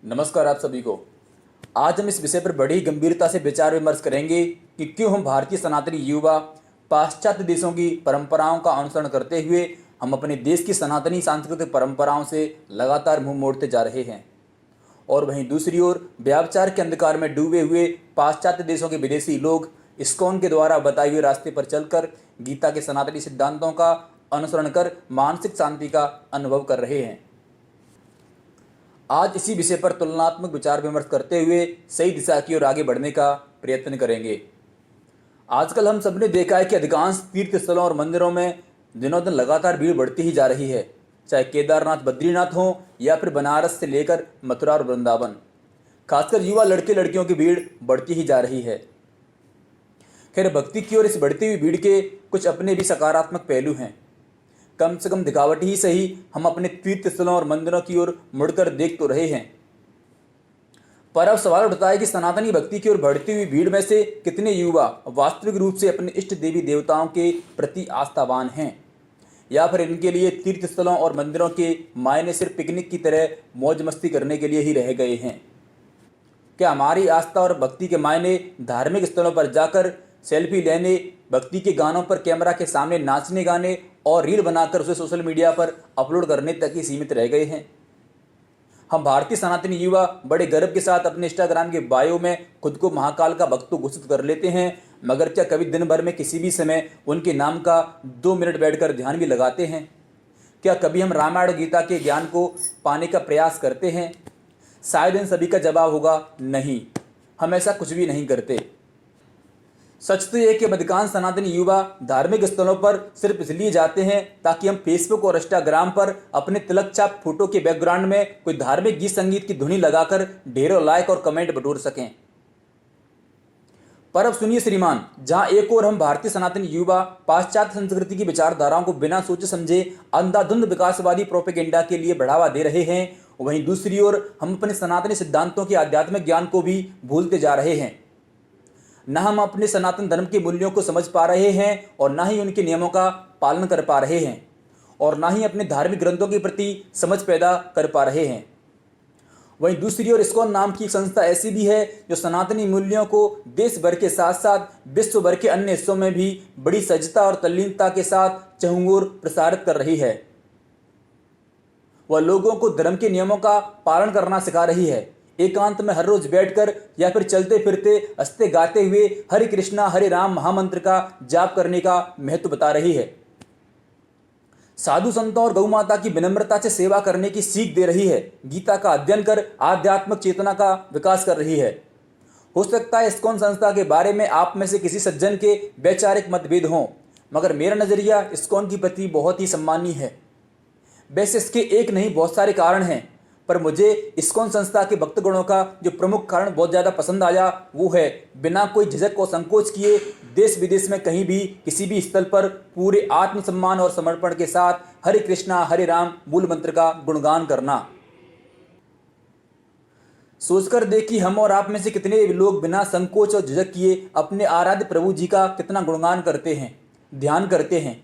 नमस्कार आप सभी को। आज हम इस विषय पर बड़ी गंभीरता से विचार विमर्श करेंगे कि क्यों हम भारतीय सनातनी युवा पाश्चात्य देशों की परंपराओं का अनुसरण करते हुए हम अपने देश की सनातनी सांस्कृतिक परंपराओं से लगातार मुंह मोड़ते जा रहे हैं, और वहीं दूसरी ओर व्यभिचार के अंधकार में डूबे हुए पाश्चात्य देशों के विदेशी लोग इस्कॉन के द्वारा बताए हुए रास्ते पर चलकर गीता के सनातनी सिद्धांतों का अनुसरण कर मानसिक शांति का अनुभव कर रहे हैं। आज इसी विषय पर तुलनात्मक विचार विमर्श करते हुए सही दिशा की ओर आगे बढ़ने का प्रयत्न करेंगे। आजकल हम सबने देखा है कि अधिकांश तीर्थ स्थलों और मंदिरों में दिनों दिन लगातार भीड़ बढ़ती ही जा रही है, चाहे केदारनाथ बद्रीनाथ हो या फिर बनारस से लेकर मथुरा और वृंदावन। खासकर युवा लड़के लड़कियों की भीड़ बढ़ती ही जा रही है। खैर, भक्ति की ओर इस बढ़ती हुई भीड़ के कुछ अपने भी सकारात्मक पहलू हैं। कम से कम दिखावट ही सही हम अपने तीर्थ स्थलों और मंदिरों की ओर मुड़कर देख तो रहे हैं। पर अब सवाल उठता है कि सनातनी भक्ति की ओर बढ़ती हुई भीड़ में से कितने युवा वास्तविक रूप से अपने इष्ट देवी देवताओं के प्रति आस्थावान हैं, या फिर इनके लिए तीर्थ स्थलों और मंदिरों के मायने सिर्फ पिकनिक की तरह मौज मस्ती करने के लिए ही रह गए हैं। क्या हमारी आस्था और भक्ति के मायने धार्मिक स्थलों पर जाकर सेल्फी लेने, भक्ति के गानों पर कैमरा के सामने नाचने गाने और रील बनाकर उसे सोशल मीडिया पर अपलोड करने तक ही सीमित रह गए हैं? हम भारतीय सनातनी युवा बड़े गर्व के साथ अपने इंस्टाग्राम के बायो में खुद को महाकाल का भक्त घोषित कर लेते हैं, मगर क्या कभी दिन भर में किसी भी समय उनके नाम का 2 मिनट बैठकर ध्यान भी लगाते हैं? क्या कभी हम रामायण और गीता के ज्ञान को पाने का प्रयास करते हैं? शायद इन सभी का जवाब होगा नहीं, हम ऐसा कुछ भी नहीं करते। सच तो यह कि अधिकांश सनातनी युवा धार्मिक स्थलों पर सिर्फ इसलिए जाते हैं ताकि हम फेसबुक और इंस्टाग्राम पर अपने तिलक छाप फोटो के बैकग्राउंड में कोई धार्मिक गीत संगीत की धुनी लगाकर ढेरों लाइक और कमेंट बटोर सकें। पर अब सुनिए श्रीमान, जहां एक ओर हम भारतीय सनातनी युवा पाश्चात्य संस्कृति की विचारधाराओं को बिना सोचे समझे अंधाधुंध विकासवादी प्रोपेगेंडा के लिए बढ़ावा दे रहे हैं, वहीं दूसरी ओर हम अपने सनातनी सिद्धांतों के आध्यात्मिक ज्ञान को भी भूलते जा रहे हैं। न हम अपने सनातन धर्म के मूल्यों को समझ पा रहे हैं और न ही उनके नियमों का पालन कर पा रहे हैं, और न ही अपने धार्मिक ग्रंथों के प्रति समझ पैदा कर पा रहे हैं। वहीं दूसरी ओर इस्कॉन नाम की संस्था ऐसी भी है जो सनातनी मूल्यों को देश भर के साथ साथ विश्व भर के अन्य हिस्सों में भी बड़ी सजगता और तल्लीनता के साथ चहुंओर प्रसारित कर रही है। वह लोगों को धर्म के नियमों का पालन करना सिखा रही है। एकांत में हर रोज बैठकर या फिर चलते फिरते हंसते गाते हुए हरे कृष्णा हरे राम महामंत्र का जाप करने का महत्व बता रही है। साधु संतों और गौ माता की विनम्रता से सेवा करने की सीख दे रही है। गीता का अध्ययन कर आध्यात्मिक चेतना का विकास कर रही है। हो सकता है इस्कॉन संस्था के बारे में आप में से किसी सज्जन के वैचारिक मतभेद हों, मगर मेरा नजरिया इस्कॉन के प्रति बहुत ही सम्मानीय है। वैसे इसके एक नहीं बहुत सारे कारण हैं, पर मुझे इस्कॉन संस्था के भक्तगणों का जो प्रमुख कारण बहुत ज़्यादा पसंद आया वो है बिना कोई झिझक और संकोच किए देश विदेश में कहीं भी किसी भी स्थल पर पूरे आत्मसम्मान और समर्पण के साथ हरे कृष्णा हरे राम मूल मंत्र का गुणगान करना। सोचकर देखिए हम और आप में से कितने लोग बिना संकोच और झिझक किए अपने आराध्य प्रभु जी का कितना गुणगान करते हैं, ध्यान करते हैं।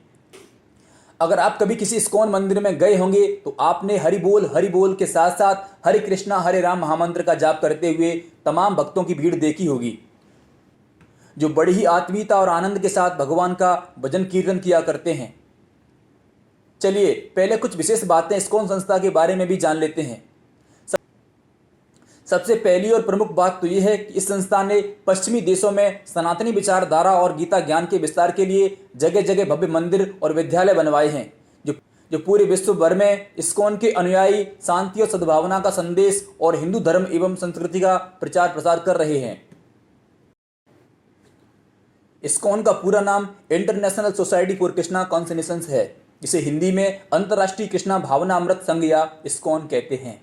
अगर आप कभी किसी इस्कॉन मंदिर में गए होंगे तो आपने हरि बोल के साथ साथ हरे कृष्णा हरे राम महामंत्र का जाप करते हुए तमाम भक्तों की भीड़ देखी होगी, जो बड़ी ही आत्मीयता और आनंद के साथ भगवान का भजन कीर्तन किया करते हैं। चलिए पहले कुछ विशेष बातें इस्कॉन संस्था के बारे में भी जान लेते हैं। सबसे पहली और प्रमुख बात तो यह है कि इस संस्था ने पश्चिमी देशों में सनातनी विचारधारा और गीता ज्ञान के विस्तार के लिए जगह जगह भव्य मंदिर और विद्यालय बनवाए हैं, जो पूरे विश्व भर में इस्कॉन के अनुयायी शांति और सद्भावना का संदेश और हिंदू धर्म एवं संस्कृति का प्रचार प्रसार कर रहे हैं। इस्कॉन का पूरा नाम इंटरनेशनल सोसाइटी फॉर कृष्णा कॉन्सनेसेंस है, जिसे हिंदी में अंतर्राष्ट्रीय कृष्णा भावना अमृत संघ या इस्कॉन कहते हैं।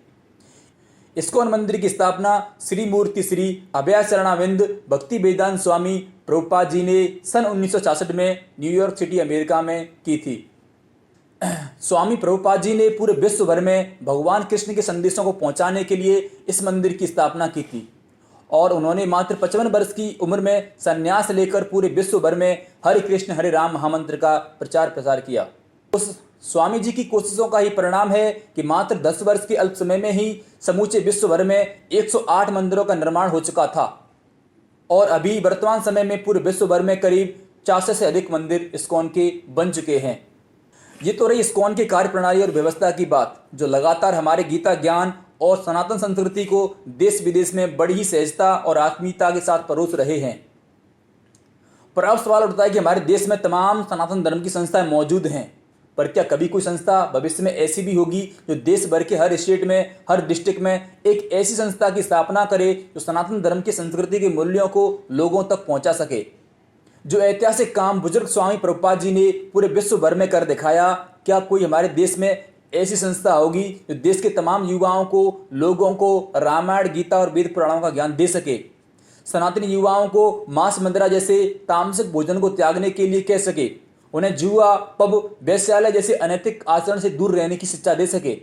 इस्कॉन मंदिर की स्थापना श्री मूर्ति श्री अभयाचरणाविंद भक्ति वेदांत स्वामी प्रभुपाद जी ने सन 1966 में न्यूयॉर्क सिटी अमेरिका में की थी। स्वामी प्रभुपाद जी ने पूरे विश्व भर में भगवान कृष्ण के संदेशों को पहुंचाने के लिए इस मंदिर की स्थापना की थी, और उन्होंने मात्र 55 वर्ष की उम्र में संन्यास लेकर पूरे विश्व भर में हरे कृष्ण हरे राम महामंत्र का प्रचार प्रसार किया। उस स्वामी जी की कोशिशों का ही परिणाम है कि मात्र 10 वर्ष के अल्प समय में ही समूचे विश्व भर में 108 मंदिरों का निर्माण हो चुका था और अभी वर्तमान समय में पूरे विश्व भर में करीब 400 से अधिक मंदिर इस्कॉन के बन चुके हैं। ये तो रही इस्कॉन की कार्यप्रणाली और व्यवस्था की बात, जो लगातार हमारे गीता ज्ञान और सनातन संस्कृति को देश विदेश में बड़ी ही सहजता और आत्मीयता के साथ परोस रहे हैं। पर अब सवाल उठता है कि हमारे देश में तमाम सनातन धर्म की संस्थाएं मौजूद हैं, पर क्या कभी कोई संस्था भविष्य में ऐसी भी होगी जो देश भर के हर स्टेट में, हर डिस्ट्रिक्ट में एक ऐसी संस्था की स्थापना करे जो सनातन धर्म की संस्कृति के मूल्यों को लोगों तक पहुंचा सके? जो ऐतिहासिक काम बुजुर्ग स्वामी प्रभुपाद जी ने पूरे विश्व भर में कर दिखाया, क्या कोई हमारे देश में ऐसी संस्था होगी जो देश के तमाम युवाओं को, लोगों को रामायण, गीता और वेद पुराणों का ज्ञान दे सके? सनातनी युवाओं को मांस मंदिरा जैसे तामसिक भोजन को त्यागने के लिए कह सके, उन्हें जुआ, पब, वेश्यालय जैसे अनैतिक आचरण से दूर रहने की शिक्षा दे सके?